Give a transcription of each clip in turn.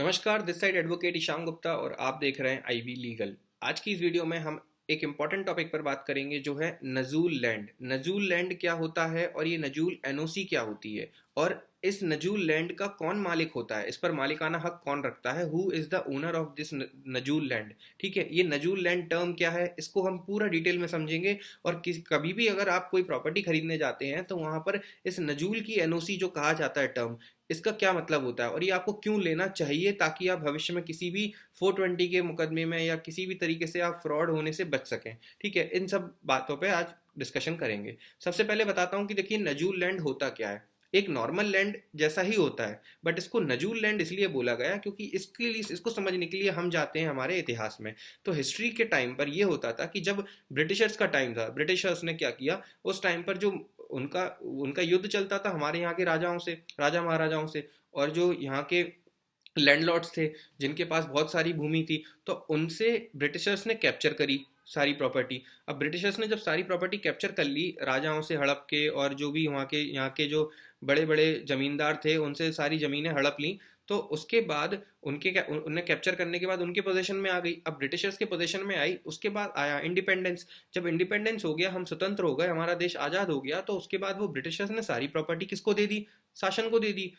नमस्कार, this side advocate Ishan Gupta और आप देख रहे हैं आईवी लीगल। आज की इस वीडियो में हम एक इम्पॉर्टेंट टॉपिक पर बात करेंगे जो है नजूल लैंड। नजूल लैंड क्या होता है और ये नजूल एनओसी क्या होती है और इस नजूल लैंड का कौन मालिक होता है, इस पर मालिकाना हक कौन रखता है, who is the owner of this नजूल लैंड। ठीक है, ये नजूल लैंड टर्म क्या है, इसको हम पूरा डिटेल में समझेंगे। और कभी भी अगर आप कोई प्रॉपर्टी खरीदने जाते हैं तो वहां पर इस नजूल की एनओसी जो कहा जाता है टर्म, इसका क्या मतलब होता है और ये आपको क्यों लेना चाहिए ताकि आप भविष्य में किसी भी 420 के मुकदमे में या किसी भी तरीके से आप फ्रॉड होने से बच सकें। ठीक है, इन सब बातों पे आज डिस्कशन करेंगे। सबसे पहले बताता हूं कि देखिए नजूल लैंड होता क्या है। एक नॉर्मल लैंड जैसा ही होता है, बट इसको नजूल लैंड इसलिए बोला गया क्योंकि इसके लिए, इसको समझने के लिए हम जाते हैं हमारे इतिहास में। तो हिस्ट्री के टाइम पर यह होता था कि जब ब्रिटिशर्स का टाइम था, ब्रिटिशर्स ने क्या किया उस टाइम पर, जो उनका उनका युद्ध चलता था हमारे यहाँ के राजाओं से, राजा महाराजाओं से, और जो यहाँ के लैंडलॉर्ड्स थे जिनके पास बहुत सारी भूमि थी, तो उनसे ब्रिटिशर्स ने कैप्चर करी सारी प्रॉपर्टी। अब ब्रिटिशर्स ने जब सारी प्रॉपर्टी कैप्चर कर ली राजाओं से हड़प के, और जो भी वहाँ के यहाँ के जो बड़े बड़े जमींदार थे उनसे सारी ज़मीनें हड़प ली, तो उसके बाद उन्हें कैप्चर करने के बाद उनके पोजीशन में आ गई। अब ब्रिटिशर्स के पोजीशन में आई, उसके बाद आया इंडिपेंडेंस। जब इंडिपेंडेंस हो गया, हम स्वतंत्र हो गए, हमारा देश आज़ाद हो गया, तो उसके बाद वो ब्रिटिशर्स ने सारी प्रॉपर्टी किसको दे दी? शासन को दे दी,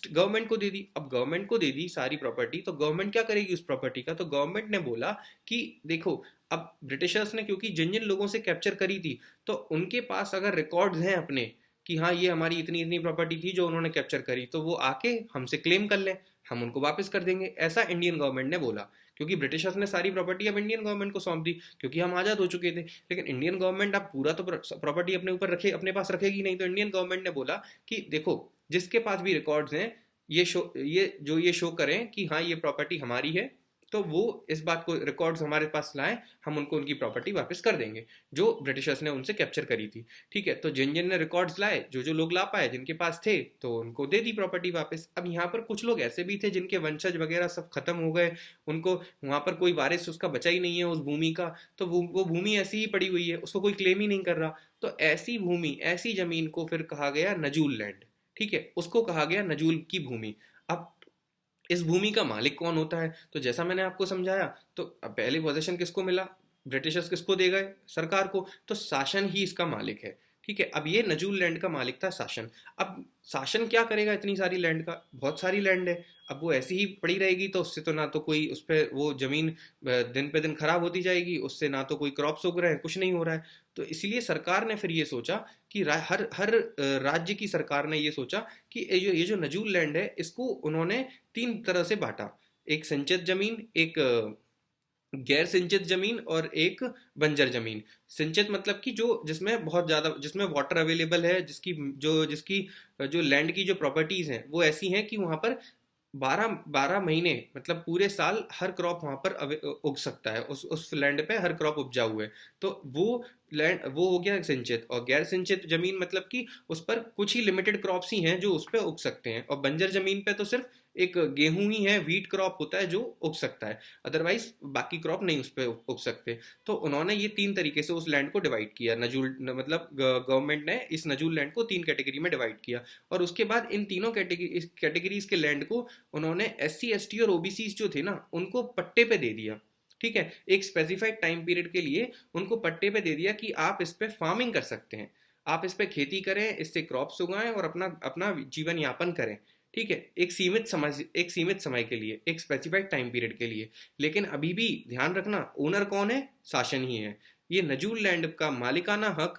गवर्नमेंट को दे दी। अब गवर्नमेंट को दे दी सारी प्रॉपर्टी, तो गवर्नमेंट क्या करेगी उस प्रॉपर्टी का? तो गवर्नमेंट ने बोला कि देखो, अब ब्रिटिशर्स ने क्योंकि जिन जिन लोगों से कैप्चर करी थी, तो उनके पास अगर रिकॉर्ड्स हैं अपने कि हाँ ये हमारी इतनी इतनी प्रॉपर्टी थी जो उन्होंने कैप्चर करी, तो वो आके हमसे क्लेम कर लें, हम उनको वापस कर देंगे। ऐसा इंडियन गवर्नमेंट ने बोला, क्योंकि ब्रिटिशर्स ने सारी प्रॉपर्टी अब इंडियन गवर्नमेंट को सौंप दी क्योंकि हम आज़ाद हो चुके थे। लेकिन इंडियन गवर्नमेंट अब पूरा तो प्रॉपर्टी अपने ऊपर रखे, अपने पास रखेगी नहीं। तो इंडियन गवर्नमेंट ने बोला कि देखो, जिसके पास भी रिकॉर्ड्स हैं ये शो करें कि हाँ ये प्रॉपर्टी हमारी है, तो वो इस बात को रिकॉर्ड्स हमारे पास लाएं, हम उनको उनकी प्रॉपर्टी वापस कर देंगे जो ब्रिटिशर्स ने उनसे कैप्चर करी थी। ठीक है, तो जिन जिन ने रिकॉर्ड्स लाए, जो जो लोग ला पाए, जिनके पास थे, तो उनको दे दी प्रॉपर्टी वापस। अब यहाँ पर कुछ लोग ऐसे भी थे जिनके वंशज वगैरह सब खत्म हो गए, उनको वहाँ पर कोई वारिस उसका बचा ही नहीं है उस भूमि का, तो वो भूमि ऐसी ही पड़ी हुई है, उसको कोई क्लेम ही नहीं कर रहा। तो ऐसी भूमि, ऐसी जमीन को फिर कहा गया नजूल लैंड। ठीक है, उसको कहा गया नजूल की भूमि। अब इस भूमि का मालिक कौन होता है? तो जैसा मैंने आपको समझाया, तो अब पहले पोजीशन किसको मिला? ब्रिटिशर्स किसको दे गए? सरकार को। तो शासन ही इसका मालिक है। ठीक है, अब ये नजूल लैंड का मालिक था शासन। अब शासन क्या करेगा इतनी सारी लैंड का? बहुत सारी लैंड है, अब वो ऐसी ही पड़ी रहेगी तो उससे तो ना तो कोई उस पर, वो जमीन दिन पे दिन खराब होती जाएगी, उससे ना तो कोई क्रॉप्स उग रहे हैं, कुछ नहीं हो रहा है। तो इसलिए सरकार ने फिर ये सोचा कि हर हर राज्य की सरकार ने ये सोचा कि ये जो नजूल लैंड है इसको उन्होंने तीन तरह से बांटा। एक सिंचित जमीन, एक गैर सिंचित जमीन और एक बंजर जमीन। सिंचित मतलब कि जो जिसमें बहुत ज्यादा, जिसमें वाटर अवेलेबल है, जिसकी जो लैंड की जो प्रॉपर्टीज हैं वो ऐसी हैं कि वहां पर 12 12 महीने, मतलब पूरे साल हर क्रॉप वहां पर उग सकता है, उस लैंड पे हर क्रॉप उपजाऊ है। तो वो लैंड, वो हो गया सिंचित। और गैर सिंचित जमीन मतलब कि उस पर कुछ ही लिमिटेड क्रॉप्स ही हैं जो उस पर उग सकते हैं, और बंजर जमीन पे तो सिर्फ एक गेहूं ही है, व्हीट क्रॉप होता है जो उग सकता है, अदरवाइज बाकी क्रॉप नहीं उस पर उग सकते। तो उन्होंने ये तीन तरीके से उस लैंड को डिवाइड किया। मतलब गवर्नमेंट ने इस नजूल लैंड को तीन कैटेगरी में डिवाइड किया, और उसके बाद इन तीनों कैटेगरीज के लैंड को उन्होंने SC ST और OBC जो थे ना उनको पट्टे पे दे दिया। ठीक है, एक स्पेसिफाइड टाइम पीरियड के लिए उनको पट्टे पे दे दिया कि आप इस पे फार्मिंग कर सकते हैं, आप इस पे खेती करें, इससे क्रॉप्स उगाएं और अपना अपना जीवन यापन करें। ठीक है, एक सीमित समय के लिए, एक स्पेसिफाइड टाइम पीरियड के लिए। लेकिन अभी भी ध्यान रखना, ओनर कौन है? शासन ही है। ये नजूल लैंड का मालिकाना हक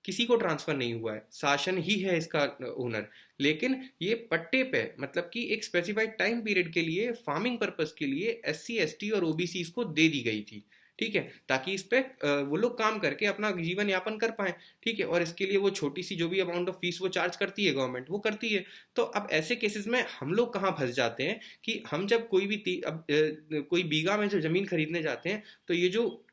किसी को ट्रांसफर नहीं हुआ है, शासन ही है इसका ओनर। लेकिन ये पट्टे पे, मतलब कि एक स्पेसिफाइड टाइम पीरियड के लिए, फार्मिंग पर्पस के लिए SC ST और OBC को दे दी गई थी। ठीक है, ताकि इस पे वो लोग काम करके अपना जीवन यापन कर पाए। ठीक है, और इसके लिए वो छोटी सी जो भी अमाउंट ऑफ फीस वो चार्ज करती है गवर्नमेंट, वो करती है। तो अब ऐसे केसेस में हम लोग कहाँ फंस जाते हैं कि हम जब कोई भी कोई बीघा में जब जमीन खरीदने जाते हैं, तो ये जो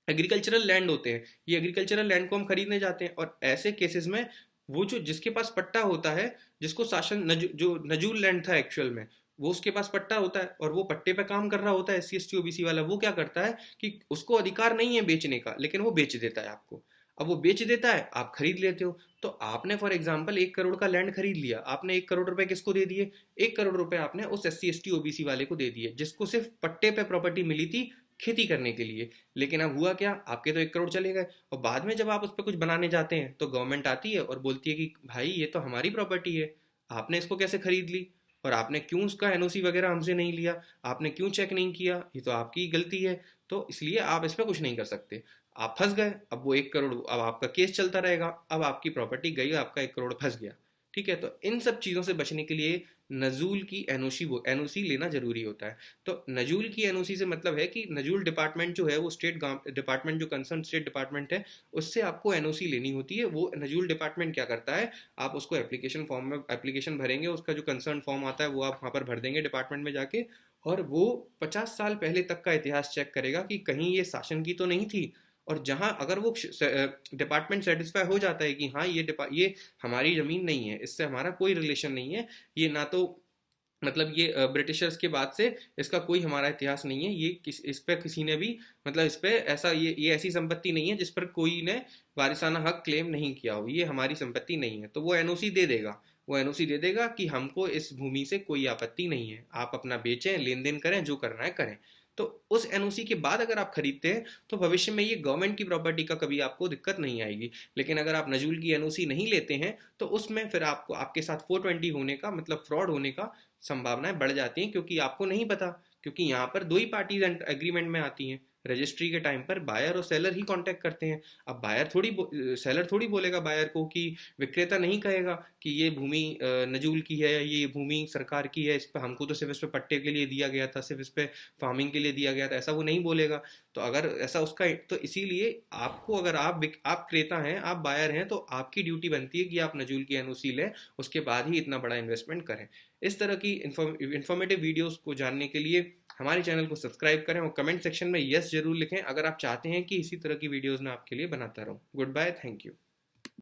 एग्रीकल्चरल लैंड होते हैं, ये एग्रीकल्चरल लैंड को हम खरीदने जाते हैं, और ऐसे केसेस में वो जो जिसके पास पट्टा होता है, जिसको जो नजूल लैंड था एक्चुअल में, वो उसके पास पट्टा होता है और वो पट्टे पे काम कर रहा होता है SC ST OBC वाला, वो क्या करता है कि उसको अधिकार नहीं है बेचने का, लेकिन वो बेच देता है आपको। अब वो बेच देता है, आप खरीद लेते हो। तो आपने फॉर एग्जाम्पल 1 करोड़ का लैंड खरीद लिया, आपने 1 करोड़ रुपए किसको दे दिए? 1 करोड़ रुपए आपने उस SC ST OBC वाले को दे दिए जिसको सिर्फ पट्टे पे प्रॉपर्टी मिली थी खेती करने के लिए। लेकिन अब हुआ क्या, आपके तो 1 करोड़ चले गए, और बाद में जब आप उस पर कुछ बनाने जाते हैं तो गवर्नमेंट आती है और बोलती है कि भाई ये तो हमारी प्रॉपर्टी है, आपने इसको कैसे खरीद ली, और आपने क्यों उसका NOC वगैरह हमसे नहीं लिया, आपने क्यों चेक नहीं किया, ये तो आपकी गलती है। तो इसलिए आप इस पर कुछ नहीं कर सकते, आप फंस गए। अब वो 1 करोड़, अब आपका केस चलता रहेगा, अब आपकी प्रॉपर्टी गई, आपका 1 करोड़ फंस गया। ठीक है, तो इन सब चीज़ों से बचने के लिए नजूल की NOC लेना जरूरी होता है। तो नजूल की NOC से मतलब है कि नजूल डिपार्टमेंट जो है वो स्टेट डिपार्टमेंट, जो कंसर्न स्टेट डिपार्टमेंट है, उससे आपको NOC लेनी होती है। वो नजूल डिपार्टमेंट क्या करता है, आप उसको एप्लीकेशन फॉर्म में एप्लीकेशन भरेंगे, उसका जो कंसर्न फॉर्म आता है वो आप वहाँ पर भर देंगे डिपार्टमेंट में जाके, और वो 50 साल पहले तक का इतिहास चेक करेगा कि कहीं ये शासन की तो नहीं थी। और जहां अगर वो डिपार्टमेंट सेटिस्फाई हो जाता है कि हाँ ये हमारी ज़मीन नहीं है, इससे हमारा कोई रिलेशन नहीं है, ये ना तो मतलब ये ब्रिटिशर्स के बाद से इसका कोई हमारा इतिहास नहीं है, ये इस पे किसी ने भी मतलब इस पे ऐसा ये ऐसी संपत्ति नहीं है जिस पर कोई ने वारिसाना हक क्लेम नहीं किया हो, ये हमारी संपत्ति नहीं है, तो वो NOC दे देगा। वो NOC दे देगा कि हमको इस भूमि से कोई आपत्ति नहीं है, आप अपना बेचें, लेन देन करें, जो करना है करें। तो उस NOC के बाद अगर आप खरीदते हैं तो भविष्य में ये गवर्नमेंट की प्रॉपर्टी का कभी आपको दिक्कत नहीं आएगी। लेकिन अगर आप नजूल की NOC नहीं लेते हैं तो उसमें फिर आपको आपके साथ 420 होने का मतलब फ्रॉड होने का संभावनाएं बढ़ जाती हैं, क्योंकि आपको नहीं पता, क्योंकि यहाँ पर दो ही पार्टीज एग्रीमेंट में आती हैं। रजिस्ट्री के टाइम पर बायर और सेलर ही कांटेक्ट करते हैं। अब सेलर थोड़ी बोलेगा बायर को, कि विक्रेता नहीं कहेगा कि ये भूमि नजूल की है, ये भूमि सरकार की है, इस पर हमको तो सिर्फ इस पे पट्टे के लिए दिया गया था, सिर्फ इस पे फार्मिंग के लिए दिया गया था, ऐसा वो नहीं बोलेगा। तो अगर ऐसा उसका, तो इसीलिए आपको, अगर आप क्रेता हैं, आप बायर हैं, तो आपकी ड्यूटी बनती है कि आप नजूल की NOC लें, उसके बाद ही इतना बड़ा इन्वेस्टमेंट करें। इस तरह की इंफॉर्मेटिव वीडियोस को जानने के लिए हमारे चैनल को सब्सक्राइब करें, और कमेंट सेक्शन में यस जरूर लिखें अगर आप चाहते हैं कि इसी तरह की वीडियोस मैं आपके लिए बनाता रहूं। Good bye, thank you.